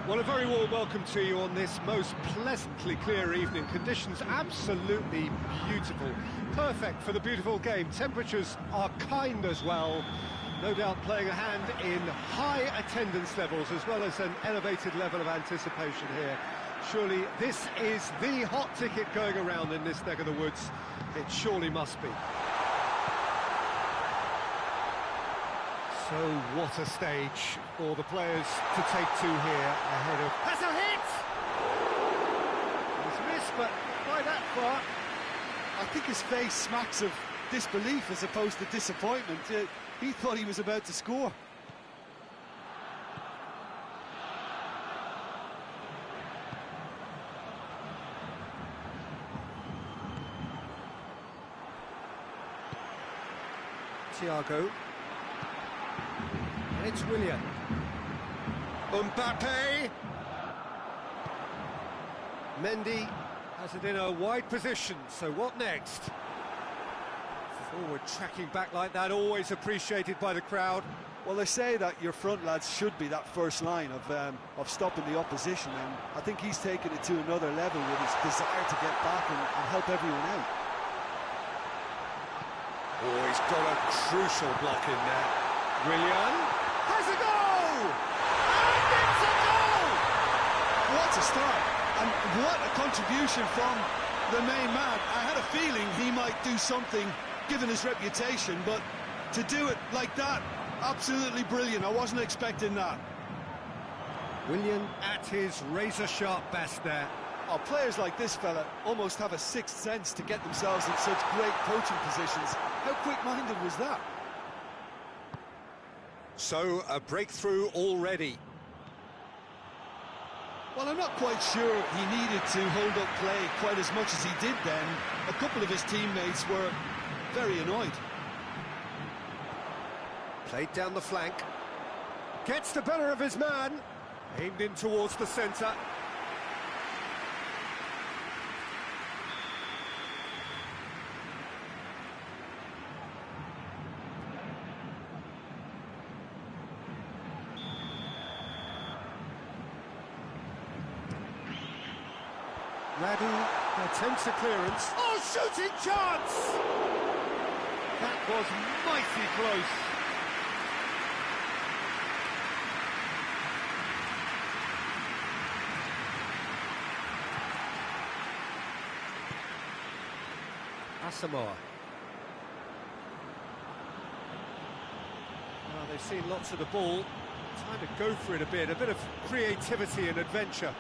Well, a very warm welcome to you on this most pleasantly clear evening. Conditions absolutely beautiful. Perfect for the beautiful game. Temperatures are kind as well. No doubt playing a hand in high attendance levels as well as an elevated level of anticipation here. Surely this is the hot ticket going around in this neck of the woods. It surely must be. So what a stage for the players to take to here ahead of... Has a hit! He's missed, but by that far. I think his face smacks of disbelief as opposed to disappointment. He thought he was about to score. Thiago. And it's Willian. Mbappe. Mendy has it in a wide position, so what next? Forward tracking back like that, always appreciated by the crowd. Well, they say that your front lads should be that first line of stopping the opposition, and I think he's taken it to another level with his desire to get back and help everyone out. Oh, he's got a crucial block in there. Willian has a goal! And it's a goal! What a start, and what a contribution from the main man. I had a feeling he might do something given his reputation, but to do it like that, absolutely brilliant. I wasn't expecting that. Willian at his razor-sharp best there. Oh, players like this fella almost have a sixth sense to get themselves in such great coaching positions. How quick-minded was that? So, a breakthrough already. Well, I'm not quite sure he needed to hold up play quite as much as he did then. A couple of his teammates were very annoyed. Played down the flank. Gets the better of his man. Aimed in towards the centre. Radu attempts a clearance. Oh, shooting chance! That was mighty close. Asamoah. Well, they've seen lots of the ball. Time to go for it a bit of creativity and adventure.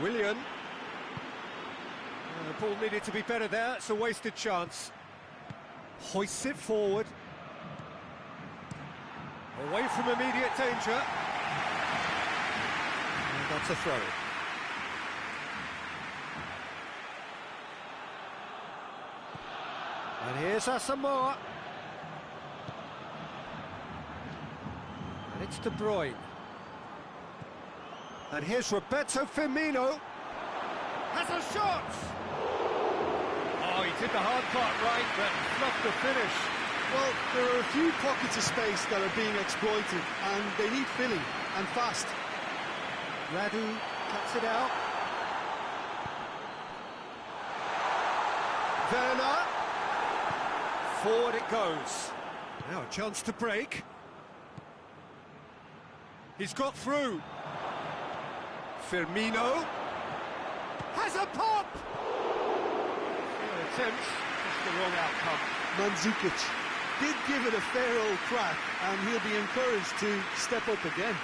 Willian. The ball needed to be better there, it's a wasted chance. Hoists it forward. Away from immediate danger. And that's a throw. And here's Asamoah. And it's De Bruyne. And here's Roberto Firmino. Has a shot! Oh, he did the hard part right, but fluffed the finish. Well, there are a few pockets of space that are being exploited, and they need filling, and fast. Radu cuts it out. Werner. Forward it goes. Now a chance to break. He's got through. Firmino has a pop! Fair attempt, just the wrong outcome. Mandzukic did give it a fair old crack, and he'll be encouraged to step up again.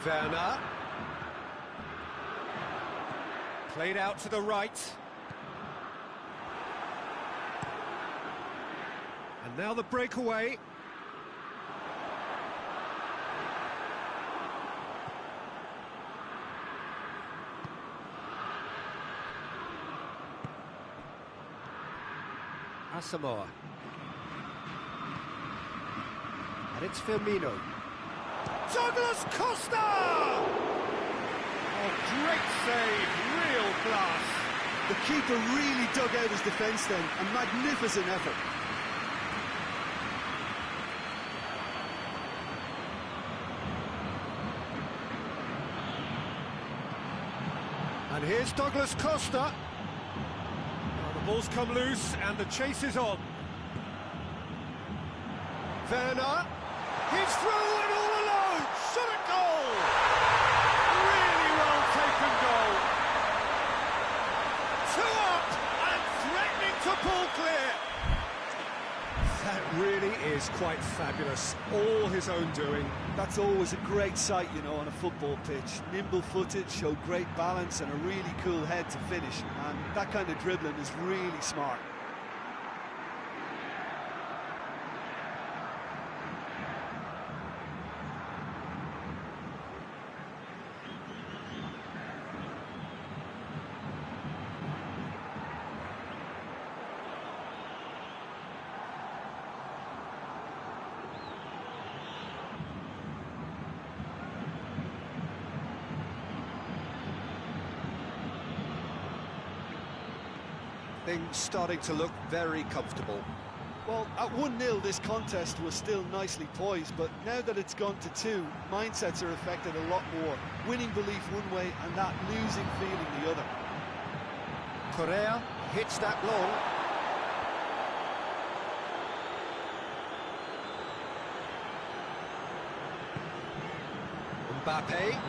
Werner. Played out to the right. And now the breakaway. Asamoah. And it's Firmino. Douglas Costa! Oh, great save, real class. The keeper really dug out his defence then, a magnificent effort. And here's Douglas Costa. Now the ball's come loose and the chase is on. Werner, he's through and all alone, shot at goal! Really well taken goal. 2 up and threatening to pull clear. That really is quite fabulous, all his own doing. That's always a great sight, you know, on a football pitch. Nimble-footed, showed great balance and a really cool head to finish. And that kind of dribbling is really smart. Things starting to look very comfortable. Well, at 1-0 this contest was still nicely poised, but now that it's gone to 2, mindsets are affected a lot more. Winning belief one way and that losing feeling the other. Correa hits that long. Mbappe.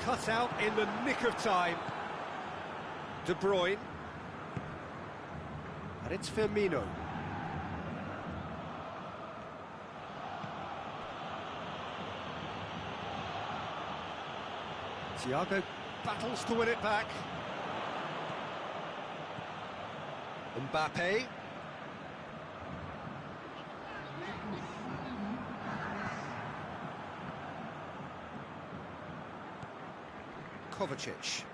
Cut out in the nick of time. De Bruyne. And it's Firmino. Thiago battles to win it back. Mbappe. Kovacic.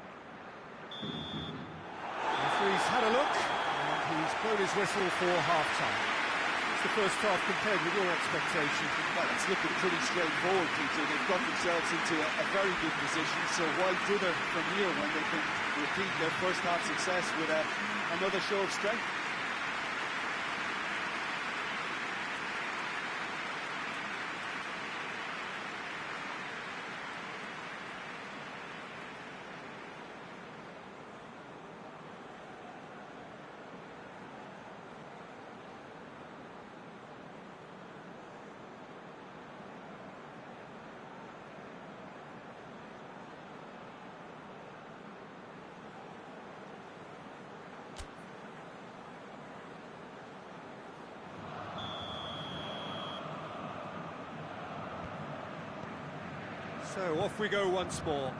Referee's had a look, and he's blown his whistle for half-time. It's the first half compared with your expectation. Well, it's looking pretty straightforward, Peter. They've got themselves into a very good position, so why dither from here when they can repeat their first half success with another show of strength? So off we go once more.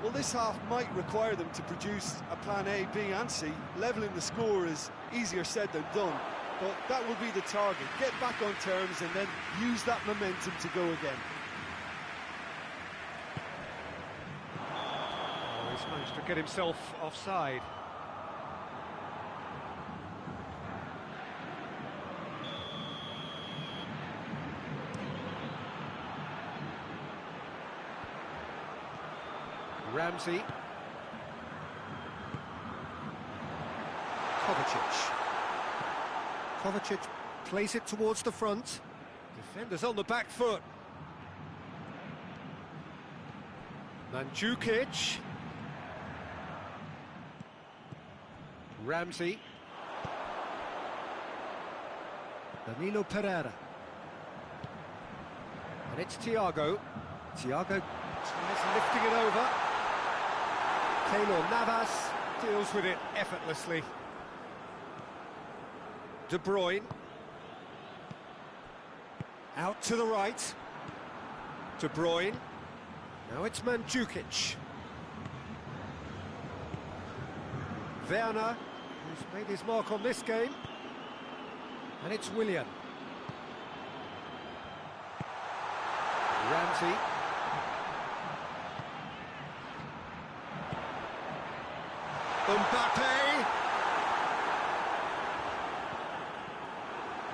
Well, this half might require them to produce a plan A, B and C. Levelling the score is easier said than done, but that will be the target. Get back on terms and then use that momentum to go again. Oh, he's managed to get himself offside. Ramsey. Kovacic plays it towards the front. Defenders on the back foot. Mandzukic. Ramsey. Danilo Pereira. And it's Thiago. Thiago tries lifting it over. Keylor Navas deals with it effortlessly. De Bruyne. Out to the right. De Bruyne. Now it's Mandzukic. Werner, who's made his mark on this game. And it's Willian. Ramsey. Mbappe.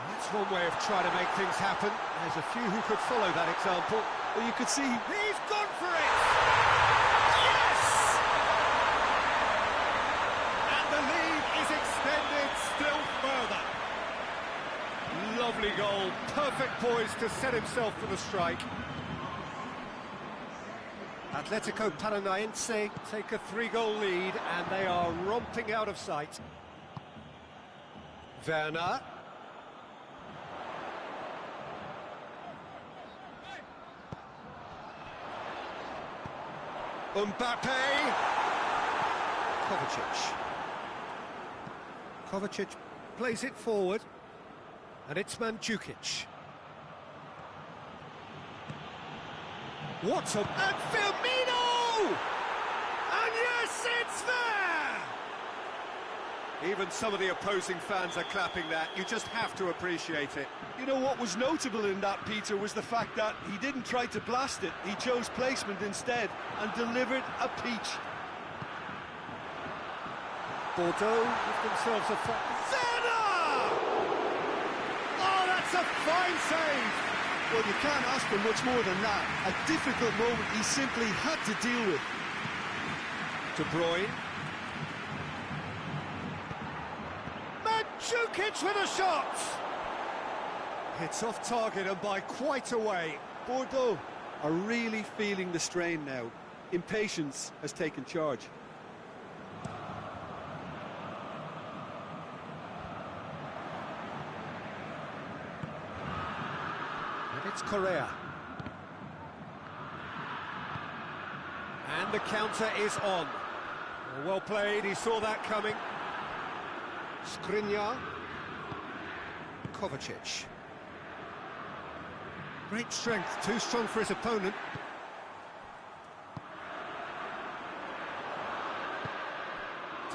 That's one way of trying to make things happen. There's a few who could follow that example. Well, you could see... He's gone for it! Yes! And the lead is extended still further. Lovely goal, perfect poise to set himself for the strike. Atletico Paranaense take a 3-goal lead and they are romping out of sight. Werner. Mbappe. Kovacic plays it forward. And it's Mandzukic. What a... And Firmino! And yes, it's there! Even some of the opposing fans are clapping that. You just have to appreciate it. You know what was notable in that, Peter, was the fact that he didn't try to blast it. He chose placement instead and delivered a peach. Bordeaux give themselves a... Werner! Oh, that's a fine save! Well, you can't ask for much more than that. A difficult moment he simply had to deal with. De Bruyne. Mandzukic with a shot! It's off target and by quite a way. Bordeaux are really feeling the strain now. Impatience has taken charge. It's Correa. And the counter is on. Well played, he saw that coming. Skriniar. Kovacic. Great strength, too strong for his opponent.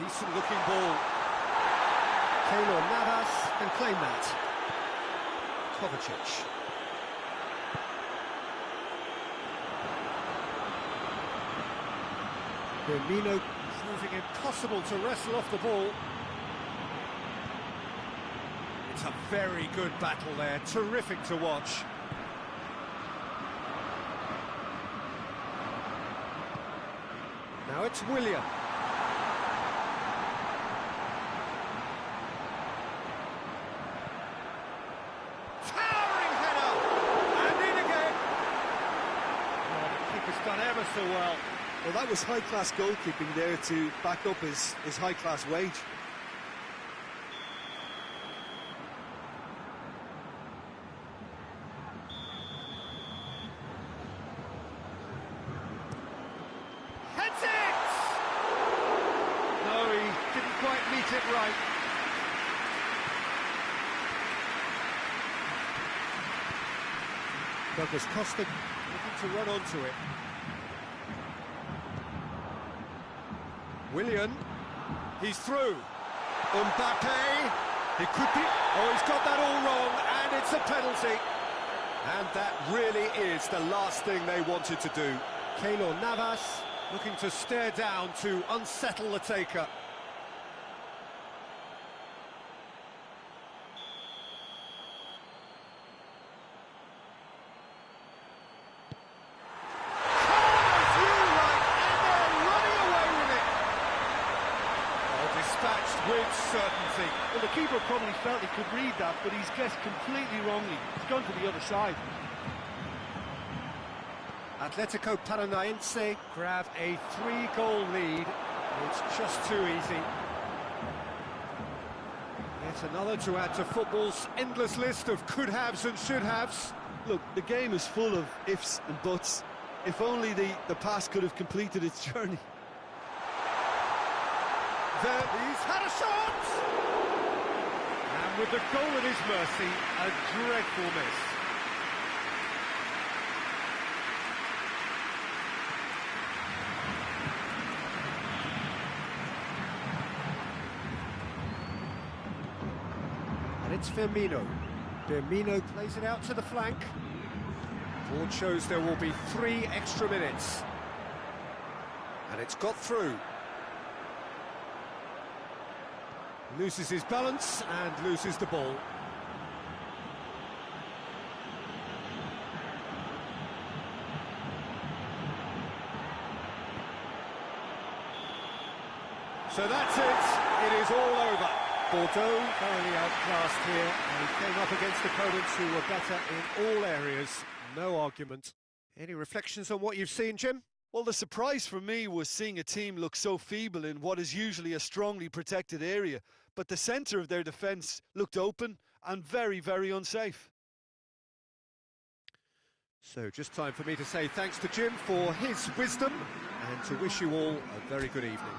Decent looking ball. Keylor Navas can claim that. Kovacic. Firmino proving impossible to wrestle off the ball. It's a very good battle there, terrific to watch. Now it's Willian. Towering header! And in again! Oh, the keeper's done ever so well. Well, that was high-class goalkeeping there to back up his high-class wage. Heads it! No, he didn't quite meet it right. Douglas Costa looking to run onto it. Willian, he's through. Mbappe, he could be... Oh, he's got that all wrong, and it's a penalty. And that really is the last thing they wanted to do. Keylor Navas looking to stare down to unsettle the taker. With certainty. Well, the keeper probably felt he could read that, but he's guessed completely wrongly. He's gone to the other side. Atletico Paranaense grab a 3-goal lead. It's just too easy. Yet another to add to football's endless list of could-haves and should-haves. Look, the game is full of ifs and buts. If only the pass could have completed its journey. There, he's had a shot! And with the goal at his mercy, a dreadful miss. And it's Firmino. Firmino plays it out to the flank. Board shows there will be 3 extra minutes. And it's got through. Loses his balance and loses the ball. is all over. Bordeaux thoroughly outclassed here, and he came up against opponents who were better in all areas. No argument. Any reflections on what you've seen, Jim? Well, the surprise for me was seeing a team look so feeble in what is usually a strongly protected area, but the centre of their defence looked open and very, very unsafe. So just time for me to say thanks to Jim for his wisdom and to wish you all a very good evening.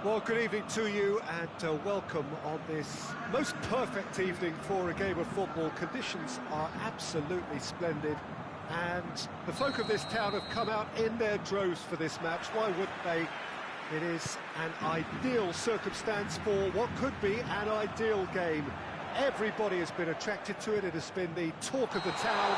Well, good evening to you and welcome on this most perfect evening for a game of football. Conditions are absolutely splendid and the folk of this town have come out in their droves for this match. Why wouldn't they? It is an ideal circumstance for what could be an ideal game. Everybody has been attracted to it. It has been the talk of the town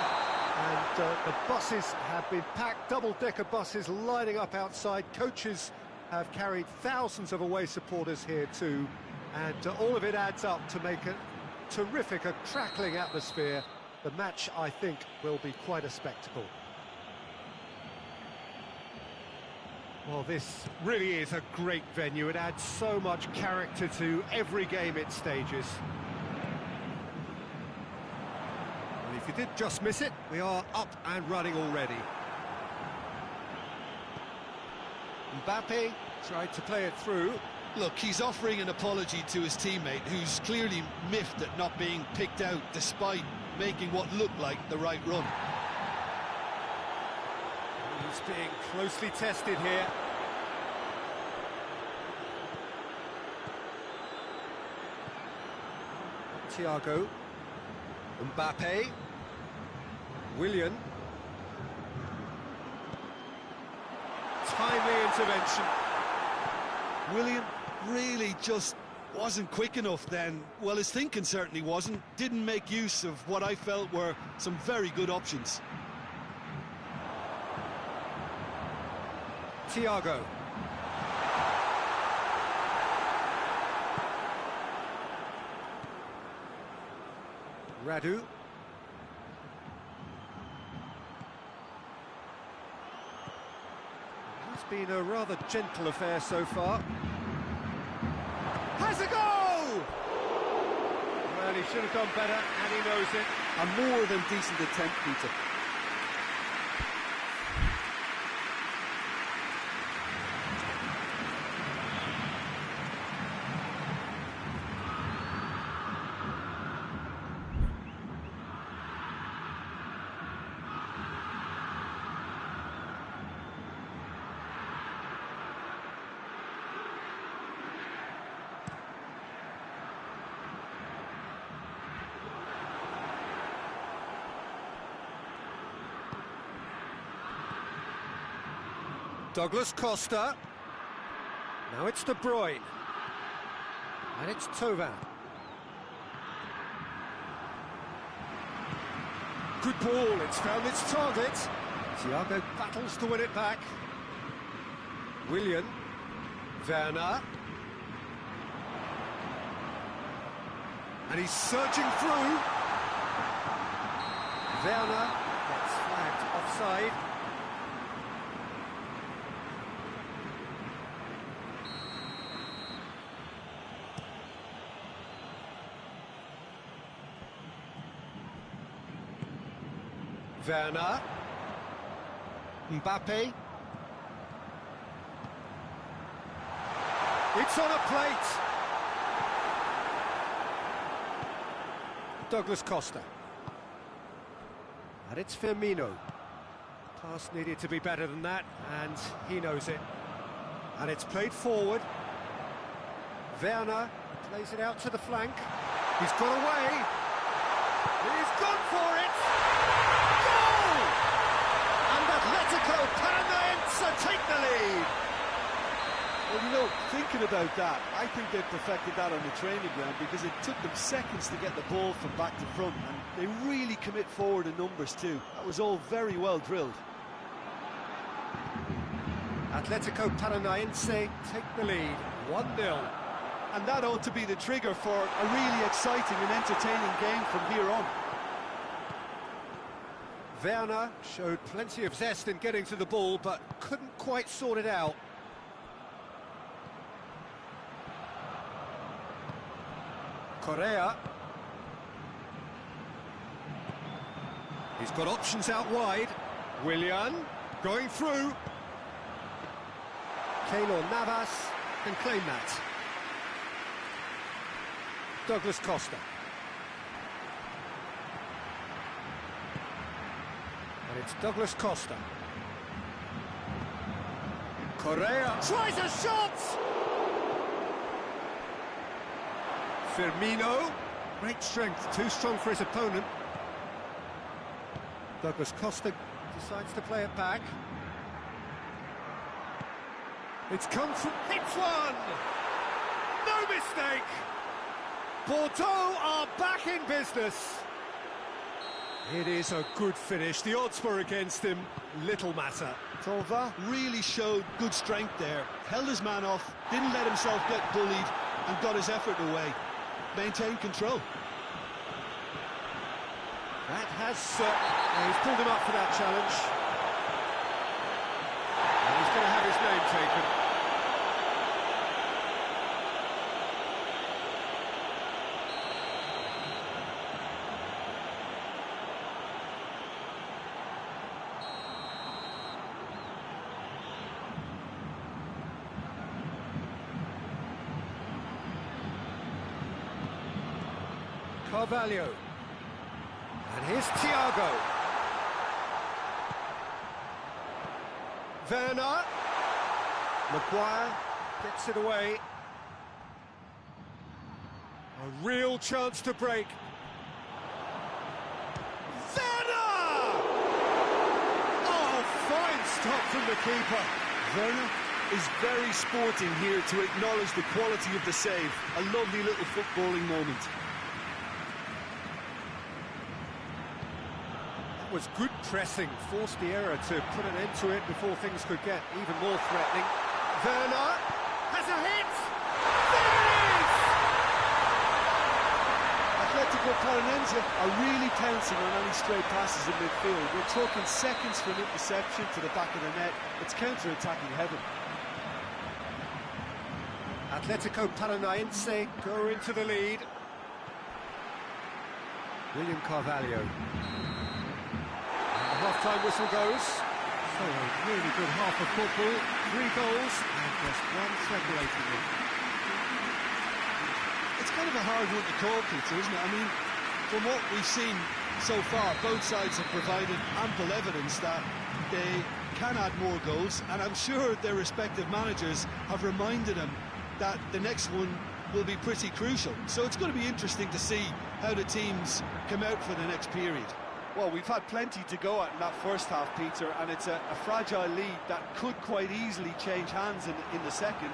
and the buses have been packed, double-decker buses lining up outside. Coaches have carried thousands of away supporters here too, and all of it adds up to make a terrific, a crackling atmosphere. The match, I think, will be quite a spectacle. Well, this really is a great venue. It adds so much character to every game it stages. And if you did just miss it, we are up and running already. Mbappe tried to play it through. Look, he's offering an apology to his teammate, who's clearly miffed at not being picked out despite making what looked like the right run. He's being closely tested here. Thiago, Mbappe, Willian. Timely intervention. Willian really just wasn't quick enough then. Well, his thinking certainly wasn't. Didn't make use of what I felt were some very good options. Thiago. Radu. It's been a rather gentle affair so far. Has a goal! Well, he should have done better, and he knows it. A more than decent attempt, Peter. Douglas Costa. Now it's De Bruyne. And it's Tovan. Good ball, it's found its target. Thiago battles to win it back. Willian. Werner. And he's surging through. Werner gets flagged offside. Werner, Mbappe, it's on a plate. Douglas Costa, and it's Firmino. Pass needed to be better than that, and he knows it. And it's played forward. Werner plays it out to the flank. He's got away. He's gone for it. Atletico Paranaense take the lead. Well, you know, thinking about that, I think they perfected that on the training ground because it took them seconds to get the ball from back to front, and they really commit forward in numbers too. That was all very well drilled. Atletico Paranaense take the lead, 1-0. And that ought to be the trigger for a really exciting and entertaining game from here on. Werner showed plenty of zest in getting to the ball, but couldn't quite sort it out. Correa. He's got options out wide. Willian going through. Keylor Navas can claim that. Douglas Costa. And it's Douglas Costa. Correa tries a shot! Firmino. Great strength, too strong for his opponent. Douglas Costa decides to play it back. It's come from... Hits one! No mistake! Bordeaux are back in business. It is a good finish. The odds were against him. Little matter. Tova really showed good strength there. Held his man off, didn't let himself get bullied, and got his effort away. Maintained control. That has... he's pulled him up for that challenge. And he's going to have his name taken. Carvalho. And here's Thiago. Werner. Maguire gets it away. A real chance to break. Werner! Oh, fine stop from the keeper. Werner is very sporting here to acknowledge the quality of the save. A lovely little footballing moment. That was good pressing, forced the error to put an end to it before things could get even more threatening. Werner has a hit! There it is! Atletico Paranaense are really pouncing on any stray passes in midfield. We're talking seconds from interception to the back of the net. It's counter-attacking heaven. Atletico Paranaense go into the lead. William Carvalho. And the half-time whistle goes. So a really good half of football. 3 goals and just one separating them. It's kind of a hard one to call, Peter, isn't it? I mean, from what we've seen so far, both sides have provided ample evidence that they can add more goals, and I'm sure their respective managers have reminded them that the next one will be pretty crucial. So it's going to be interesting to see how the teams come out for the next period. Well, we've had plenty to go at in that first half, Peter, and it's a fragile lead that could quite easily change hands in the second.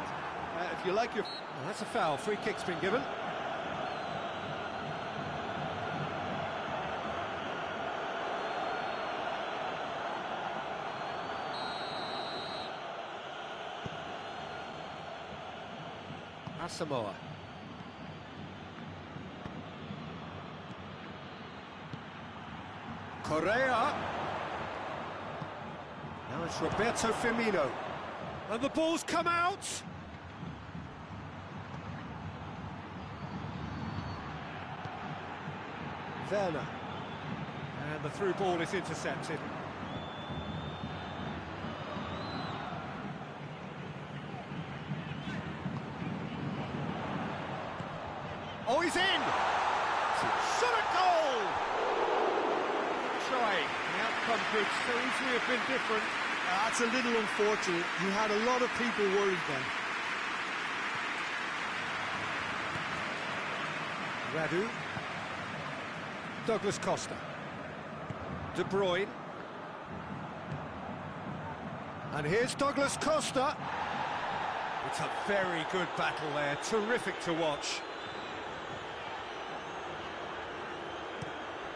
If you like your... Well, that's a foul. Free kick's been given. Asamoah. Correa. Now it's Roberto Firmino. And the ball's come out! Werner. And the through ball is intercepted. Oh, he's in! Shot a goal! Trying. The outcome could so easily have been different. That's a little unfortunate. You had a lot of people worried then. Radu. Douglas Costa. De Bruyne. And here's Douglas Costa. It's a very good battle there. Terrific to watch.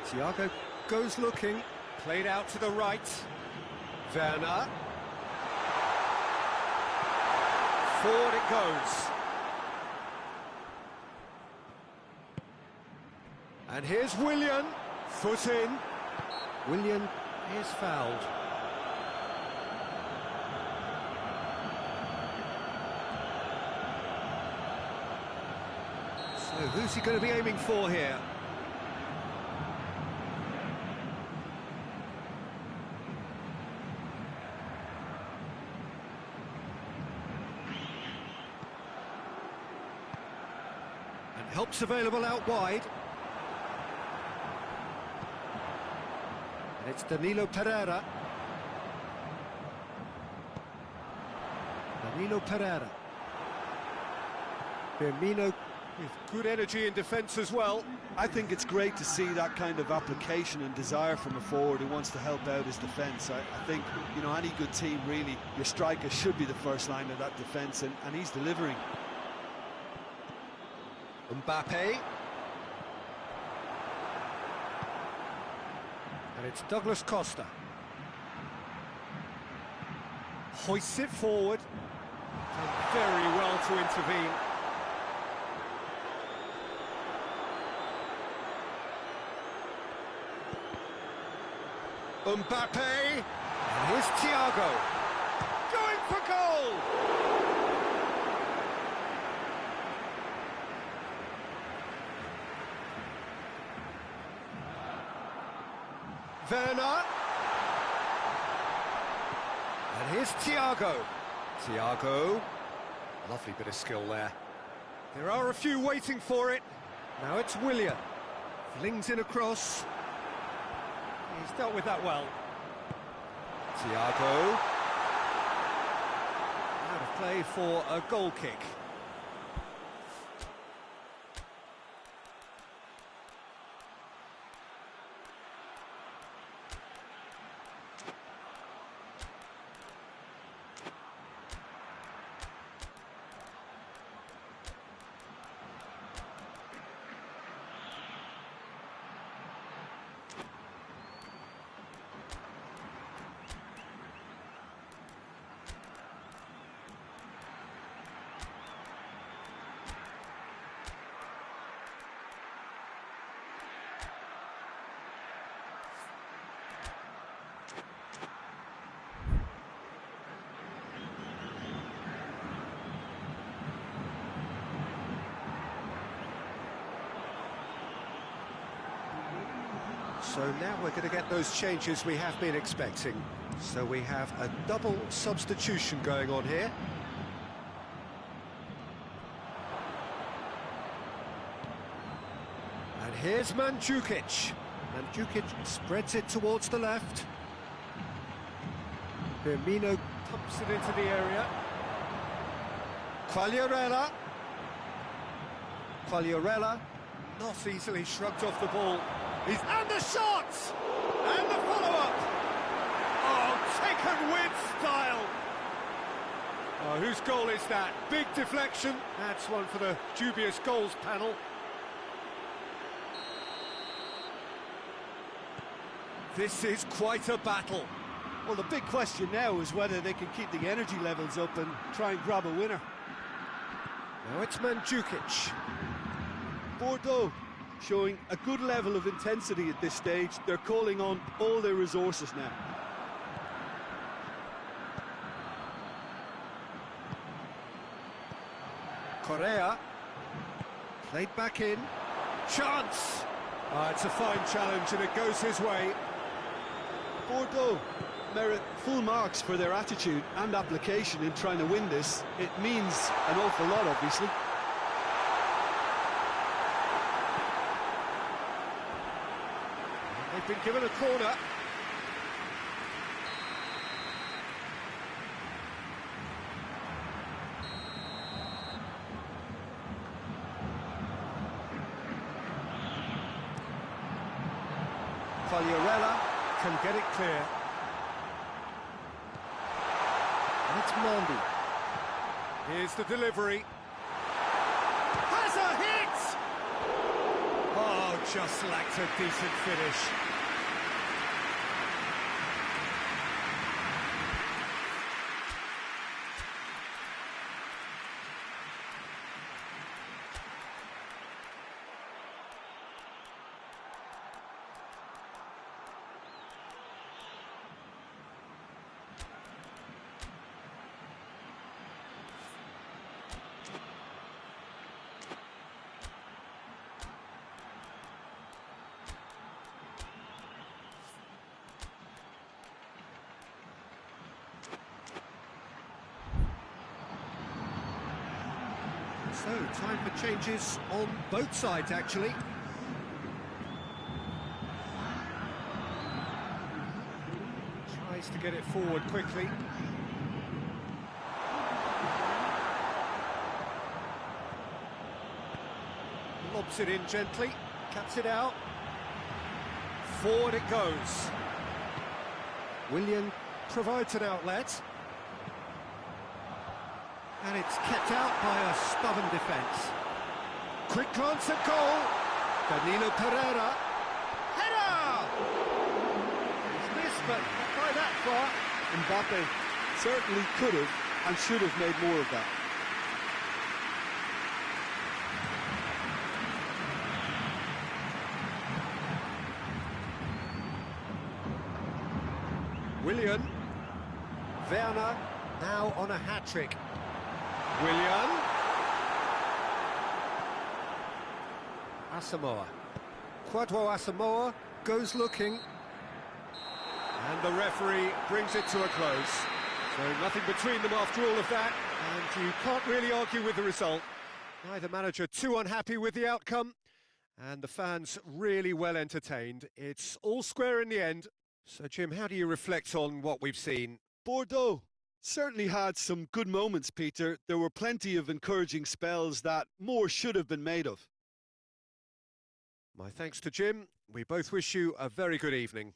Thiago goes looking, played out to the right. Werner. Forward it goes. And here's Willian, foot in. Willian is fouled. So who's he going to be aiming for here? Help's available out wide. And it's Danilo Pereira. Danilo Pereira. Firmino with good energy in defence as well. I think it's great to see that kind of application and desire from a forward who wants to help out his defence. I think, you know, any good team, really, your striker should be the first line of that defence, and he's delivering. Mbappe. And it's Douglas Costa. Hoists it forward. Done very well to intervene. Mbappe. And here's Thiago. Going for goal! Werner. And here's Thiago. Thiago. Lovely bit of skill there. There are a few waiting for it. Now it's Willian. Flings in across. He's dealt with that well. Thiago. Play for a goal kick. So now we're going to get those changes we have been expecting. So we have a double substitution going on here. And here's Mandzukic. Mandzukic spreads it towards the left. Firmino pumps it into the area. Quagliarella. Quagliarella, not easily shrugged off the ball. And the shot! And the follow-up! Oh, taken with style! Oh, whose goal is that? Big deflection. That's one for the dubious goals panel. This is quite a battle. Well, the big question now is whether they can keep the energy levels up and try and grab a winner. Now it's Mandzukic. Bordeaux showing a good level of intensity at this stage. They're calling on all their resources now. Correa. Played back in. Chance! It's a fine challenge and it goes his way. Bordeaux merit full marks for their attitude and application in trying to win this. It means an awful lot, obviously. They've been given a corner. Quagliarella can get it clear. And it's Mondi. Here's the delivery. Has a hit! Oh, just lacked a decent finish. So, time for changes on both sides, actually. Tries to get it forward quickly. Lobs it in gently, cuts it out. Forward it goes. Willian provides an outlet. And it's kept out by a stubborn defence. Quick glance at goal. Danilo Pereira. Header! It's missed, but not by that far. Mbappe certainly could have and should have made more of that. Willian. Werner now on a hat-trick. Willian. Asamoah. Kwadwo Asamoah goes looking. And the referee brings it to a close. So nothing between them after all of that. And you can't really argue with the result. Neither manager too unhappy with the outcome. And the fans really well entertained. It's all square in the end. So, Jim, how do you reflect on what we've seen? Bordeaux Certainly had some good moments, Peter. There were plenty of encouraging spells that more should have been made of. My thanks to Jim. We both wish you a very good evening.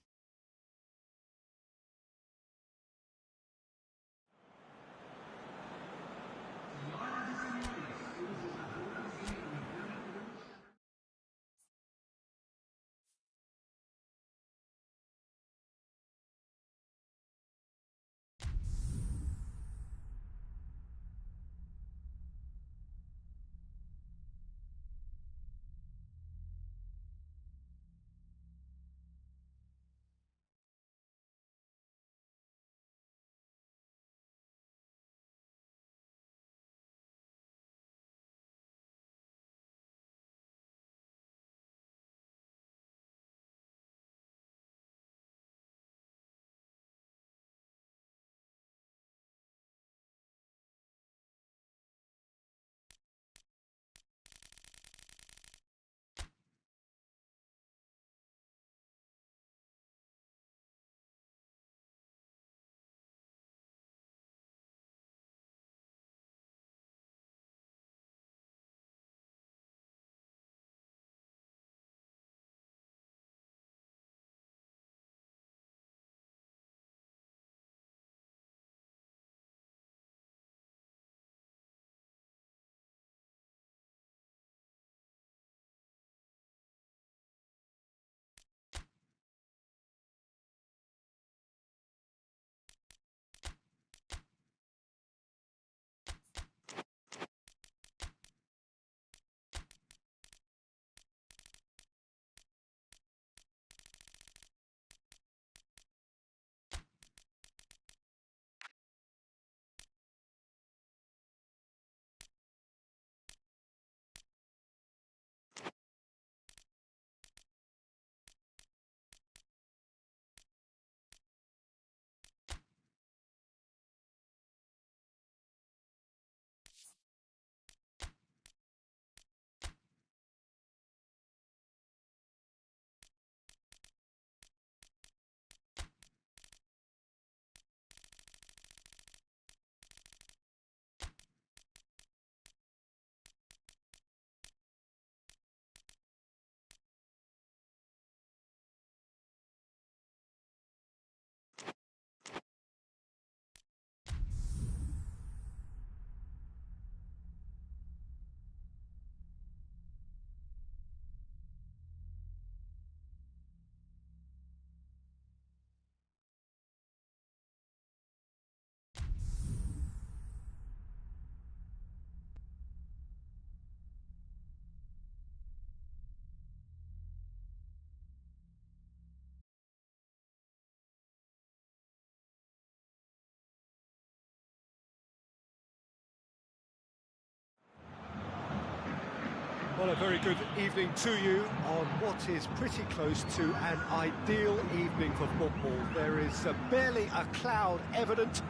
Well, a very good evening to you on what is pretty close to an ideal evening for football. There is barely a cloud evident.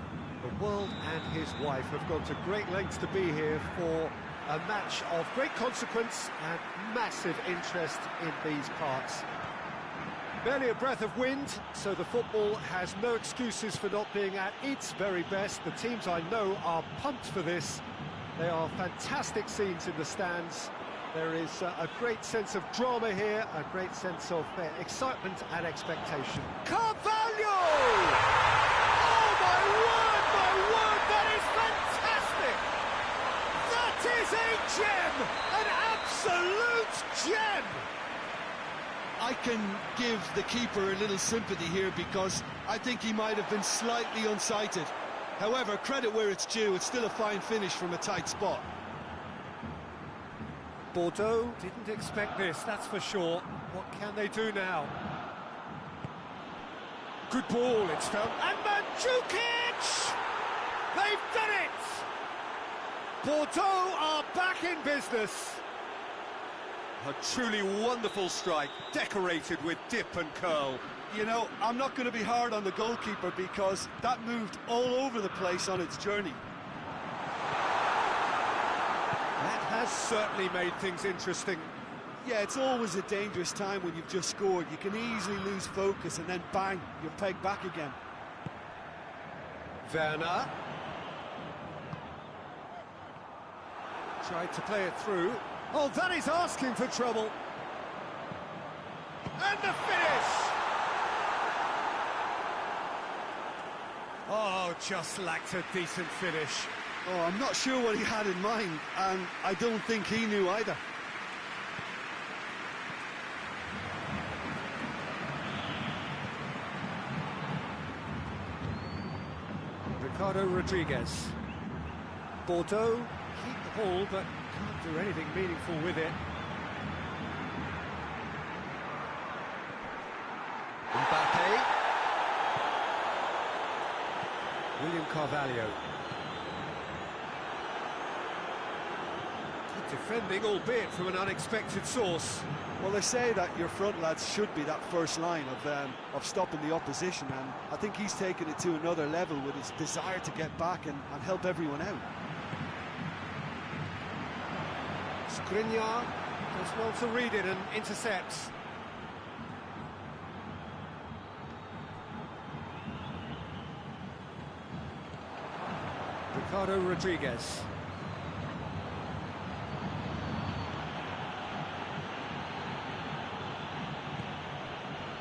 The world and his wife have gone to great lengths to be here for a match of great consequence and massive interest in these parts. Barely a breath of wind, so the football has no excuses for not being at its very best. The teams I know are pumped for this. They are fantastic scenes in the stands. There is a great sense of drama here, a great sense of excitement and expectation. Carvalho! Oh, my word, that is fantastic! That is a gem! An absolute gem! I can give the keeper a little sympathy here because I think he might have been slightly unsighted. However, credit where it's due, it's still a fine finish from a tight spot. Bordeaux didn't expect this, that's for sure. What can they do now? Good ball, it's found. And Mandzukic! They've done it! Bordeaux are back in business. A truly wonderful strike, decorated with dip and curl. You know, I'm not going to be hard on the goalkeeper because that moved all over the place on its journey. That has certainly made things interesting. Yeah, it's always a dangerous time when you've just scored. You can easily lose focus and then bang, you're pegged back again. Werner. Tried to play it through. Oh, that is asking for trouble. And the finish! Oh, just lacked a decent finish. Oh, I'm not sure what he had in mind, and I don't think he knew either. Ricardo Rodriguez. Bordeaux keep the ball, but can't do anything meaningful with it. Mbappe. William Carvalho. Good defending, albeit from an unexpected source. Well, they say that your front lads should be that first line of stopping the opposition, and I think he's taken it to another level with his desire to get back and help everyone out. Skriniar does well to read it and intercepts. Ricardo Rodriguez.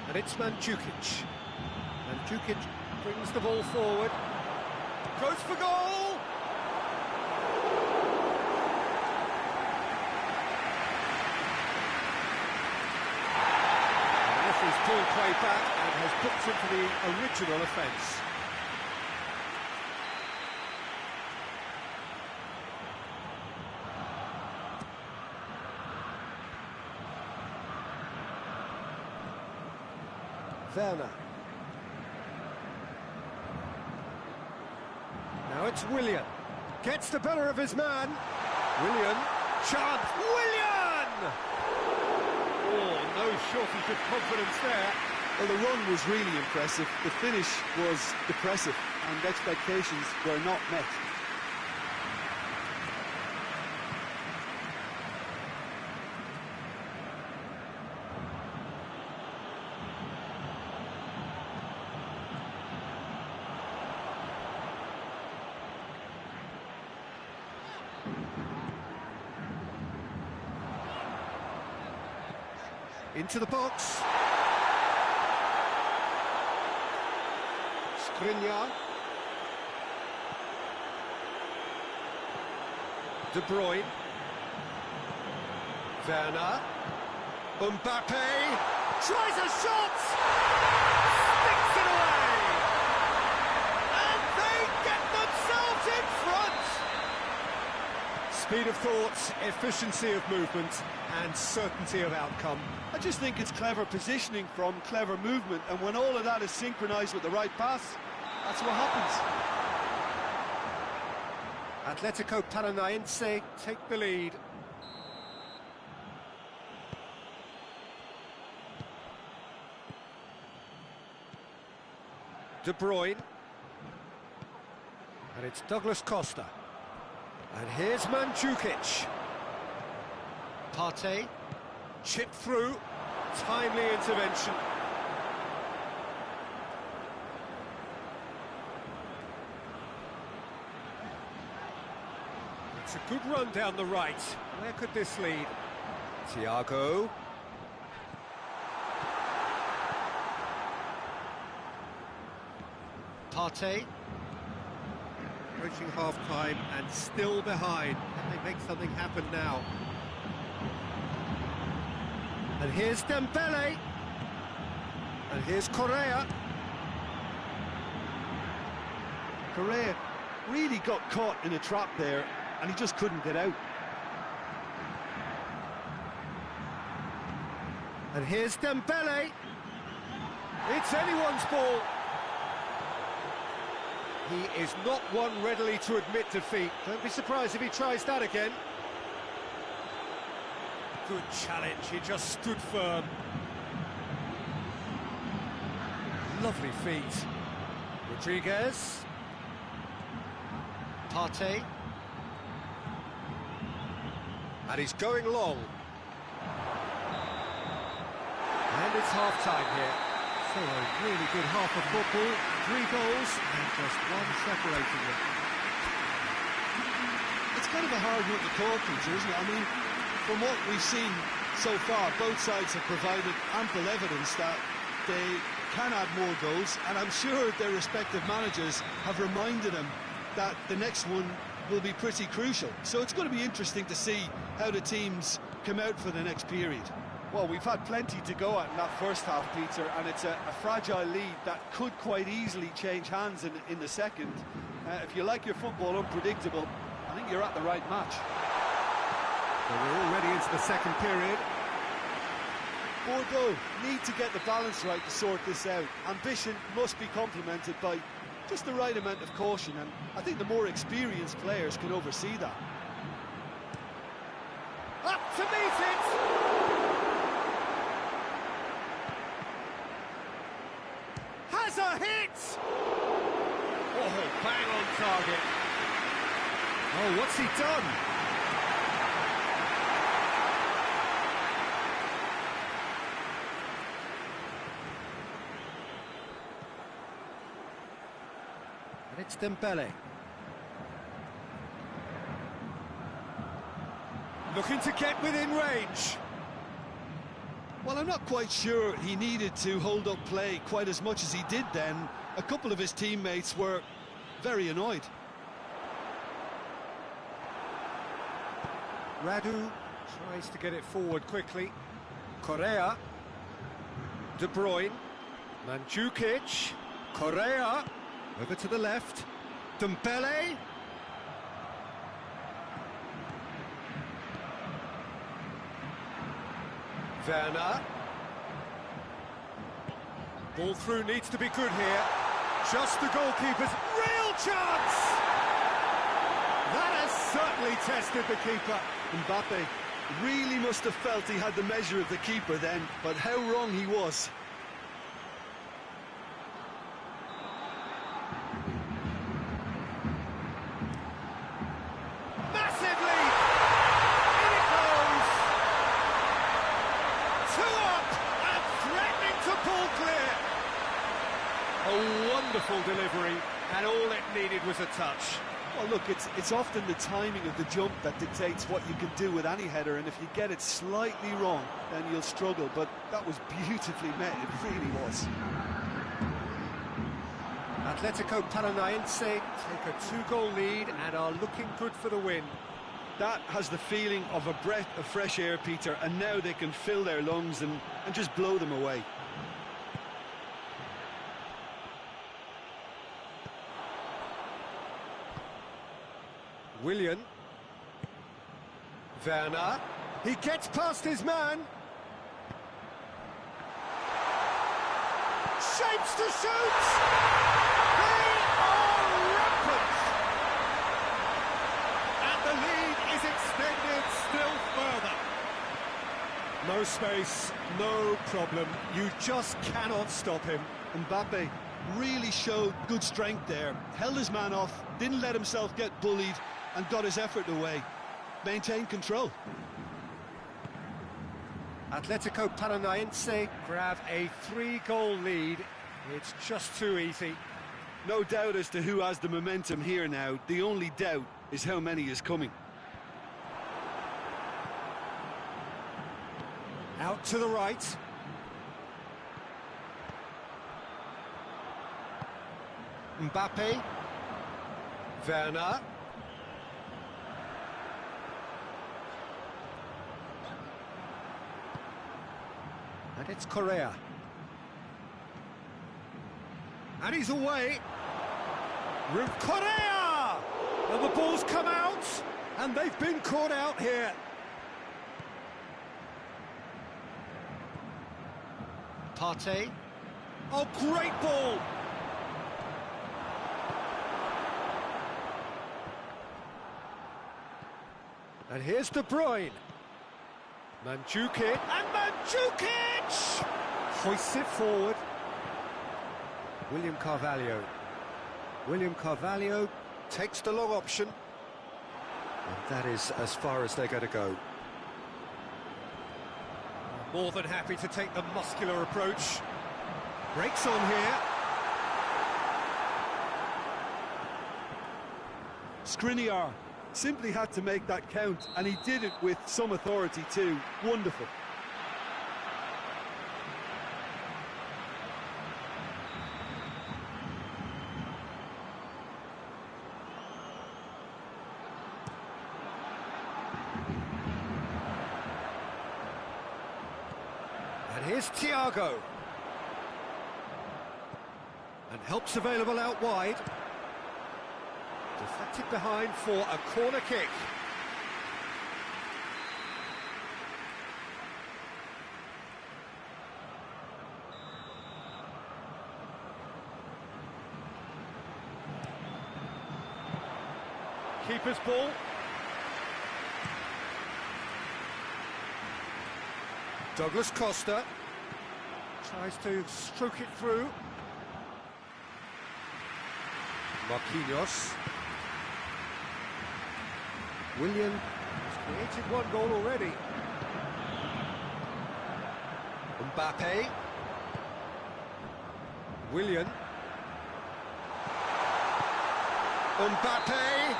And it's Mandzukic. Mandzukic brings the ball forward. Goes for goal! The referee's pulled play back and has booked him for the original offence. Werner. Now it's Willian. Gets the better of his man. Willian. Chance. Willian! Oh, no shortage of confidence there. Well, the run was really impressive. The finish was depressive, and expectations were not met. Into the box. Skriniar. De Bruyne. Werner. Mbappe. Tries a shot! Sticks it away! And they get themselves in front! Speed of thought, efficiency of movement, and certainty of outcome. I just think it's clever positioning from clever movement, and when all of that is synchronised with the right pass, that's what happens. Atletico Paranaense take the lead. De Bruyne. And it's Douglas Costa. And here's Mandzukic. Partey. Chip through. Timely intervention. It's a good run down the right. Where could this lead? Thiago. Partey. Approaching half-time and still behind. Can they make something happen now? And here's Dembele. And here's Correa. Correa really got caught in a trap there, and he just couldn't get out. And here's Dembele. It's anyone's ball. He is not one readily to admit defeat. Don't be surprised if he tries that again. Good challenge, he just stood firm. Lovely feet. Rodriguez. Partey. And he's going long. And it's half-time here. So a really good half of football. 3 goals and just one separating them. It's kind of a hard one to call, Peter, isn't it? I mean, from what we've seen so far, both sides have provided ample evidence that they can add more goals, and I'm sure their respective managers have reminded them that the next one will be pretty crucial. So it's going to be interesting to see how the teams come out for the next period. Well, we've had plenty to go at in that first half, Peter, and it's a fragile lead that could quite easily change hands in the second. If you like your football unpredictable, I think you're at the right match. So we're already into the second period. Bordeaux need to get the balance right to sort this out. Ambition must be complemented by just the right amount of caution, and I think the more experienced players can oversee that. Up to meet it! Has a hit! Oh, bang on target. Oh, what's he done? And it's Dembele. Looking to get within range. Well, I'm not quite sure he needed to hold up play quite as much as he did then. A couple of his teammates were very annoyed. Radu tries to get it forward quickly. Correa. De Bruyne. Mandzukic. Correa. Over to the left. Dembele. Werner. Ball through needs to be good here. Just the goalkeeper's real chance! That has certainly tested the keeper. Mbappe really must have felt he had the measure of the keeper then, but how wrong he was. Massive lead! In it goes! 2 up and threatening to pull clear. A wonderful delivery, and all it needed was a touch. Well, look, it's often the timing of the jump that dictates what you can do with any header, and if you get it slightly wrong, then you'll struggle, but that was beautifully met, it really was. Atletico Paranaense take a 2-goal lead and are looking good for the win. That has the feeling of a breath of fresh air, Peter, and now they can fill their lungs and just blow them away. Willian. Werner. He gets past his man. Shapes to shoot! They are rampant! And the lead is extended still further. No space, no problem. You just cannot stop him. Mbappe really showed good strength there. Held his man off, didn't let himself get bullied, and got his effort away. Maintained control. Atletico Paranaense grab a 3-goal lead. It's just too easy. No doubt as to who has the momentum here now. The only doubt is how many is coming. Out to the right. Mbappe. Werner. And it's Correa. And he's away. Correa! And the ball's come out, and they've been caught out here. Partey. Oh, great ball! And here's De Bruyne. Mandzukic, and Mandzukic! Hoists it forward. William Carvalho. William Carvalho takes the long option. And that is as far as they're going to go. More than happy to take the muscular approach. Breaks on here. Skriniar simply had to make that count, and he did it with some authority too. Wonderful. And here's Thiago. And help's available out wide. Deflected behind for a corner kick. Keeper's ball. Douglas Costa tries to stroke it through. Marcilio. Willian has created one goal already. Mbappe. Willian. Mbappe.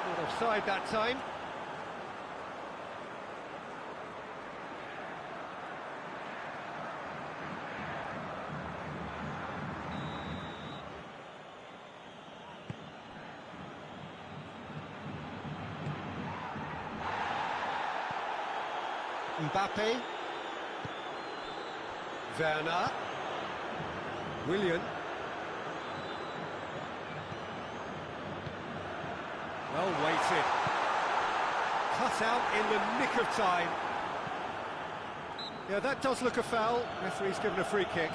Not offside that time. Mbappe. Werner. Willian. Well weighted. Cut out in the nick of time. Yeah, that does look a foul. Referee's given a free kick.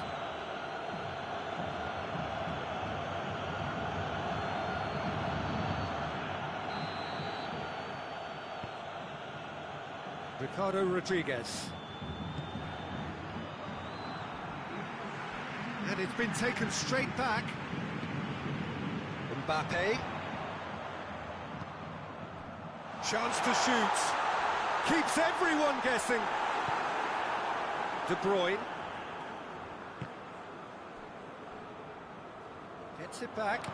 Ricardo Rodriguez. And it's been taken straight back. Mbappe. Chance to shoot. Keeps everyone guessing. De Bruyne. Gets it back.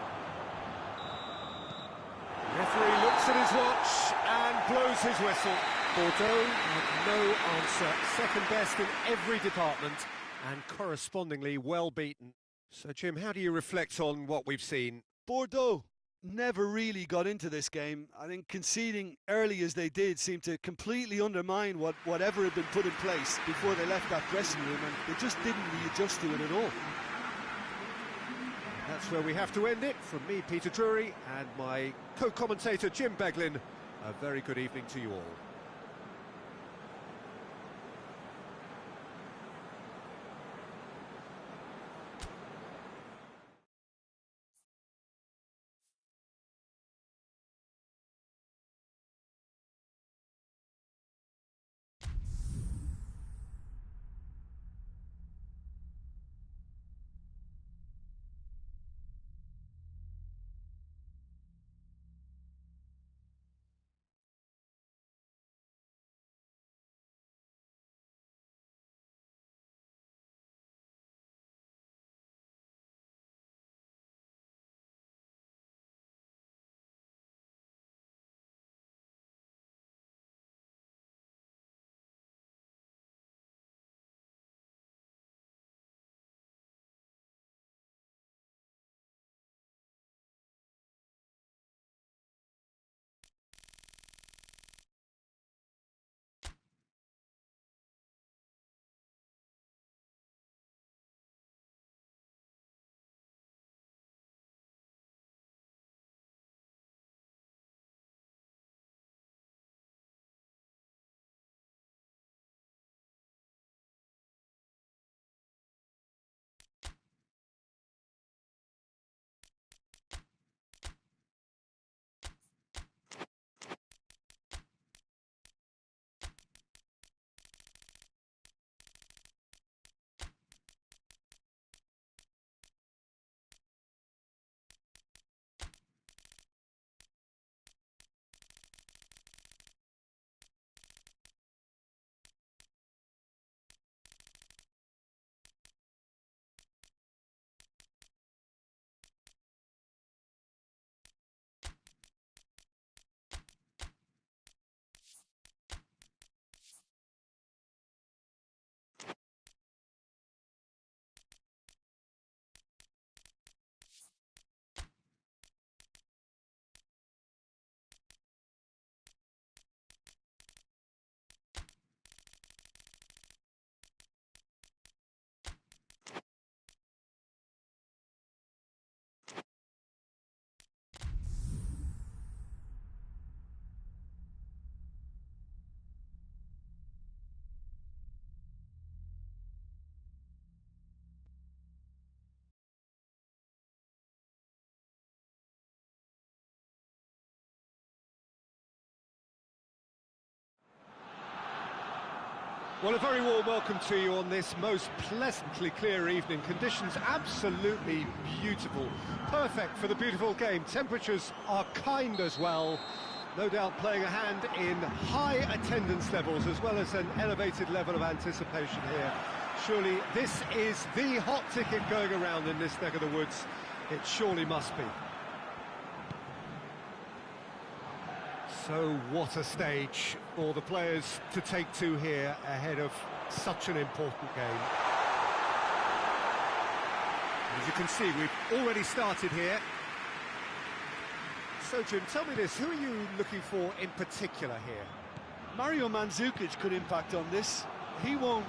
Referee looks at his watch and blows his whistle. Bordeaux had no answer, second best in every department and correspondingly well beaten. So Jim, how do you reflect on what we've seen? Bordeaux never really got into this game. I think conceding early as they did seemed to completely undermine whatever had been put in place before they left that dressing room, and they just didn't readjust to it at all. That's where we have to end it. From me, Peter Drury, and my co-commentator Jim Beglin, a very good evening to you all. Well, a very warm welcome to you on this most pleasantly clear evening. Conditions absolutely beautiful. Perfect for the beautiful game. Temperatures are kind as well. No doubt playing a hand in high attendance levels as well as an elevated level of anticipation here. Surely this is the hot ticket going around in this neck of the woods. It surely must be. So what a stage for the players to take to here ahead of such an important game. As you can see, we've already started here. So Jim, tell me this, who are you looking for in particular here? Mario Mandzukic could impact on this. He won't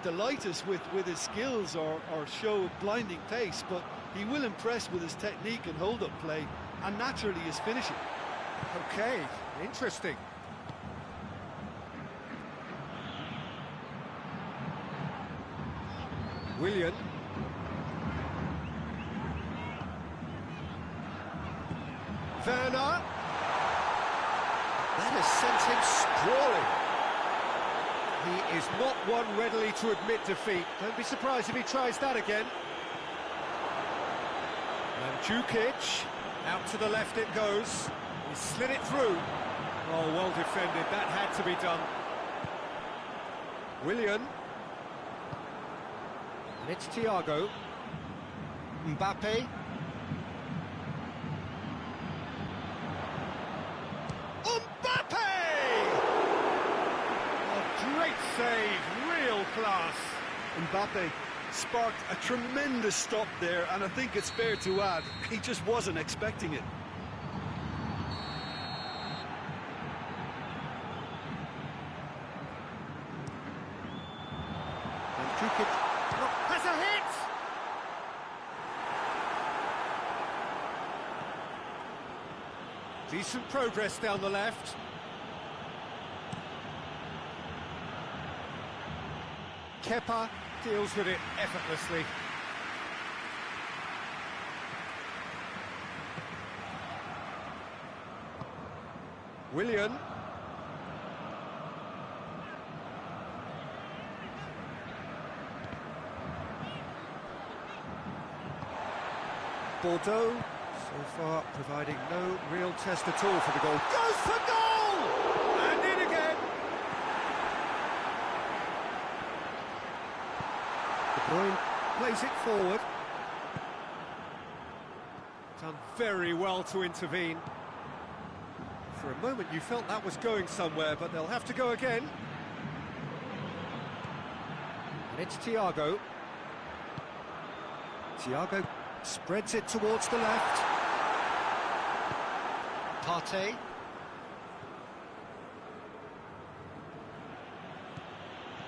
delight us with his skills or show blinding pace, but he will impress with his technique and hold-up play, and naturally his finishing. Okay, interesting. Willian. Werner. That has sent him sprawling. He is not one readily to admit defeat. Don't be surprised if he tries that again. Mandzukic. Out to the left it goes. He slid it through. Oh, well defended. That had to be done. Willian. And it's Thiago. Mbappe. Mbappe! A great save, real class. Mbappe sparked a tremendous stop there, and I think it's fair to add, he just wasn't expecting it. Mandzukic has a hit! Decent progress down the left. Kepa deals with it effortlessly. Willian. Bordeaux, so far providing no real test at all for the goal. Goes for goal! And in again! De Bruyne plays it forward. Done very well to intervene. For a moment you felt that was going somewhere, but they'll have to go again. And it's Thiago. Thiago spreads it towards the left. Partey.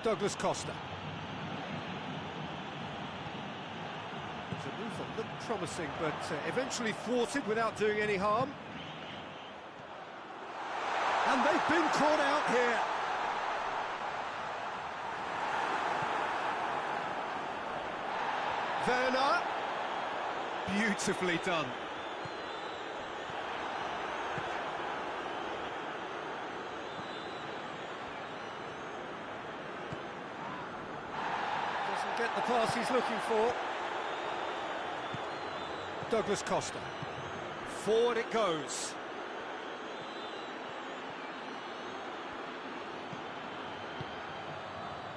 Douglas Costa. The move that looked promising, but eventually thwarted without doing any harm. And they've been caught out here. Werner. Beautifully done. Doesn't get the pass he's looking for. Douglas Costa. Forward it goes.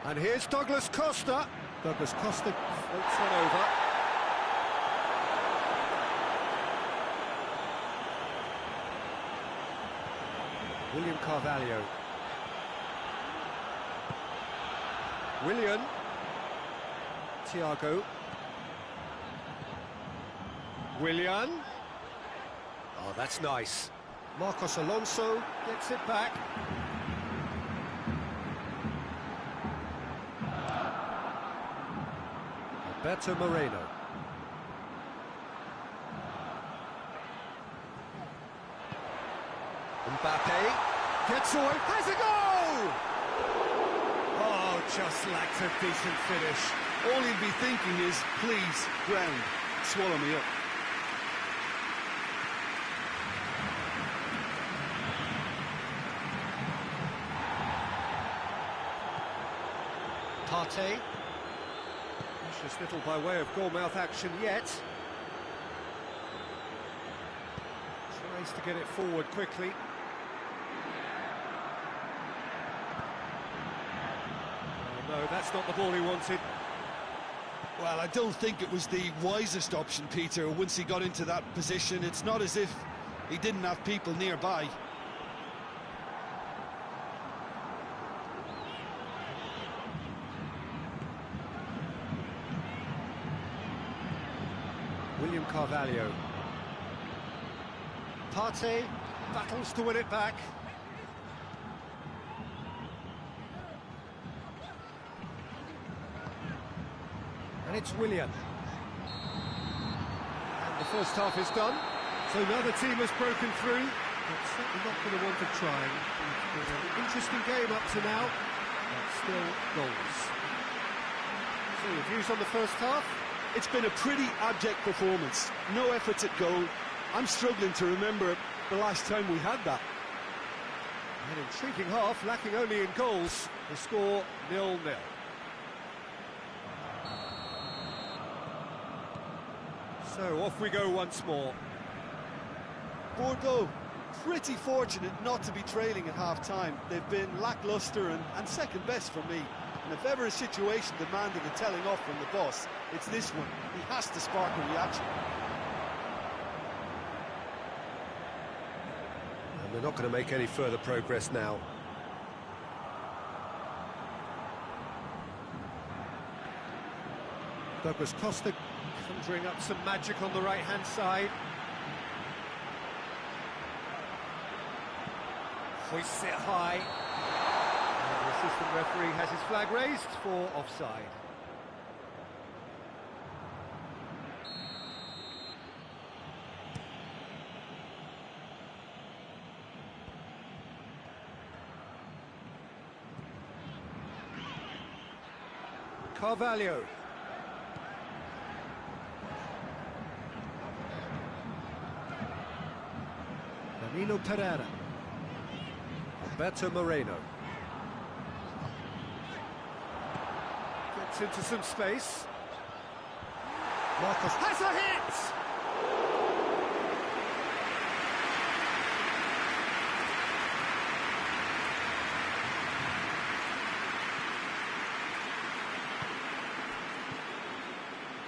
And here's Douglas Costa. Douglas Costa floats one over. William Carvalho. Willian. Thiago. Willian. Oh, that's nice. Marcos Alonso gets it back. Alberto Moreno. Mbappe gets away, has a goal! Oh, just lacked a decent finish. All he'd be thinking is, please, ground, swallow me up. Partey. Just little by way of goal-mouth action yet. Tries to get it forward quickly. Oh, no, that's not the ball he wanted. Well, I don't think it was the wisest option, Peter, once he got into that position. It's not as if he didn't have people nearby. William Carvalho. Partey battles to win it back. And it's Willian. And the first half is done. So now the team has broken through. But certainly not for the want of trying. It's been an interesting game up to now, but still goals. So your views on the first half? It's been a pretty abject performance. No efforts at goal. I'm struggling to remember the last time we had that. An intriguing half, lacking only in goals. The score 0-0. So off we go once more. Bordeaux, pretty fortunate not to be trailing at half-time. They've been lacklustre and second best for me. And if ever a situation demanded a telling off from the boss, it's this one. He has to spark a reaction. And they're not going to make any further progress now. Douglas Costa conjuring up some magic on the right-hand side. Hoists it high. And the assistant referee has his flag raised for offside. Carvalho. Danilo Pereira. Alberto Moreno. Gets into some space. Marcos has a hit!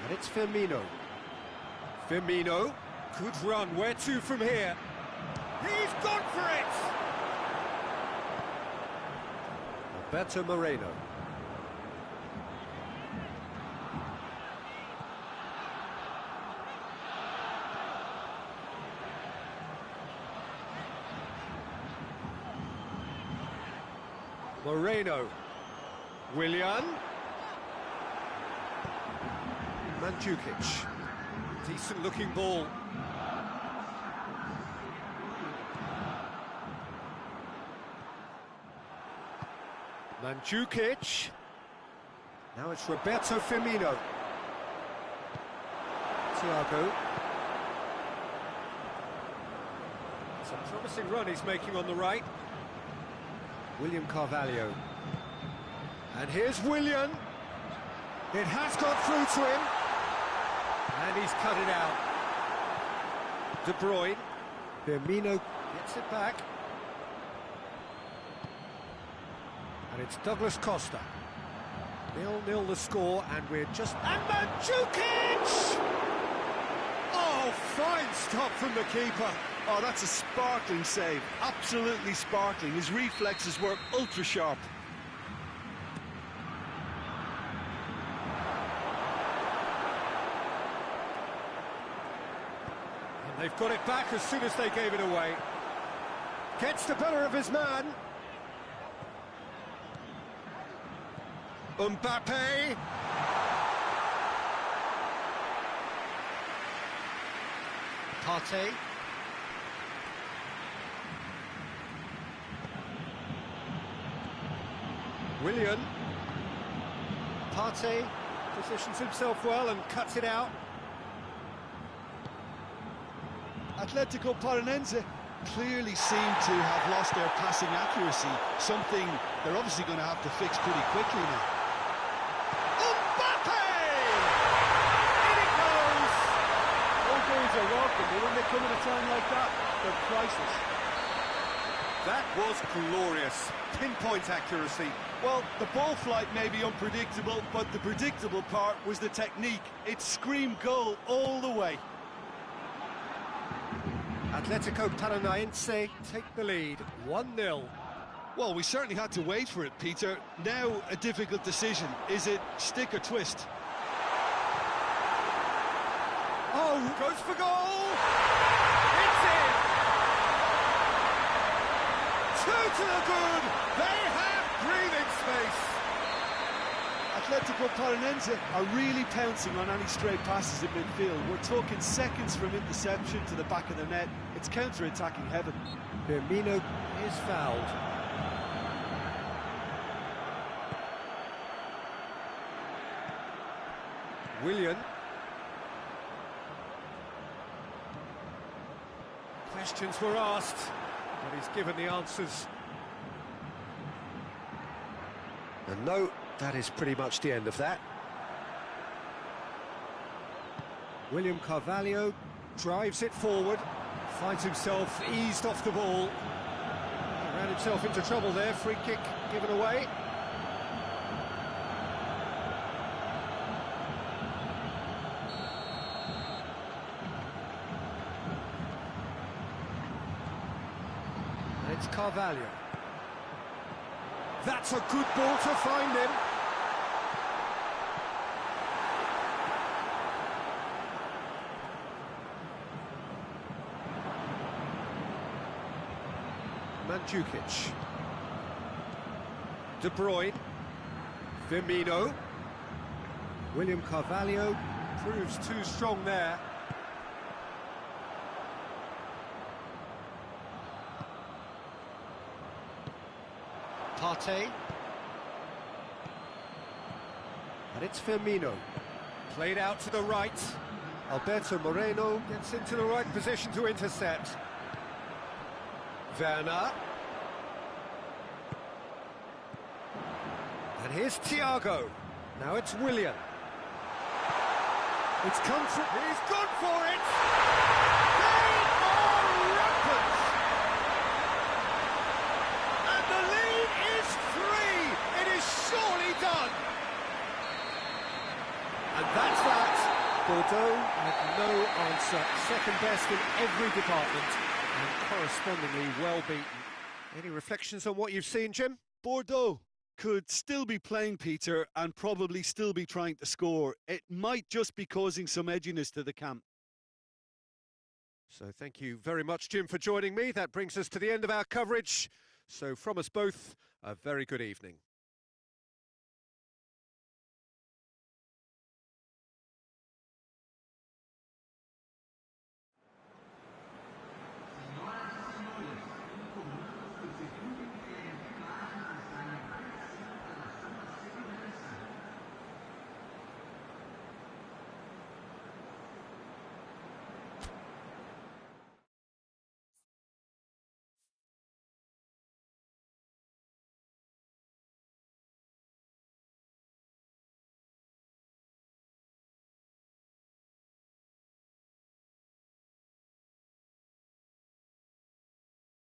And it's Firmino. Firmino, good run, where to from here? He's gone for it! Alberto Moreno. Moreno. Willian. Mandzukic. Decent looking ball. Mandzukic. Now it's Roberto Firmino. Thiago. It's a promising run he's making on the right. William Carvalho. And here's Willian. It has got through to him. And he's cut it out. De Bruyne. Firmino gets it back. And it's Douglas Costa. 0-0 the score, and we're just... And Mandzukic! Oh, fine stop from the keeper. Oh, that's a sparkling save. Absolutely sparkling. His reflexes were ultra sharp. And they've got it back as soon as they gave it away. Gets the better of his man. Mbappe. Partey. Willian. Partey positions himself well and cuts it out. Atletico Paranaense clearly seem to have lost their passing accuracy, something they're obviously going to have to fix pretty quickly now. second, but when they come in a time like that, they're priceless. That was glorious. Pinpoint accuracy. Well, the ball flight may be unpredictable, but the predictable part was the technique. It screamed goal all the way. Atletico Paranaense take the lead, 1-0. Well, we certainly had to wait for it, Peter. Now a difficult decision. Is it stick or twist? Oh, goes for goal! It's in! 2 to the good! They have breathing space! Atletico Paranaense are really pouncing on any stray passes in midfield. We're talking seconds from interception to the back of the net. It's counter-attacking heaven. Firmino is fouled. Willian. Questions were asked, but he's given the answers. And no, that is pretty much the end of that. William Carvalho drives it forward, finds himself eased off the ball. He ran himself into trouble there, free kick given away. And it's Carvalho. That's a good ball to find him. Mandzukic. De Bruyne. Firmino. William Carvalho proves too strong there. Partey. And it's Firmino. Played out to the right. Alberto Moreno gets into the right position to intercept. Werner. And here's Thiago. Now it's Willian. It's come through. He's gone for it! They are rampant! And the lead is 3! It is surely done! And that's that. Bordeaux had no answer. Second best in every department and correspondingly well beaten. Any reflections on what you've seen, Jim? Bordeaux could still be playing, Peter, and probably still be trying to score. It might just be causing some edginess to the camp. So thank you very much, Jim, for joining me. That brings us to the end of our coverage. So from us both, a very good evening.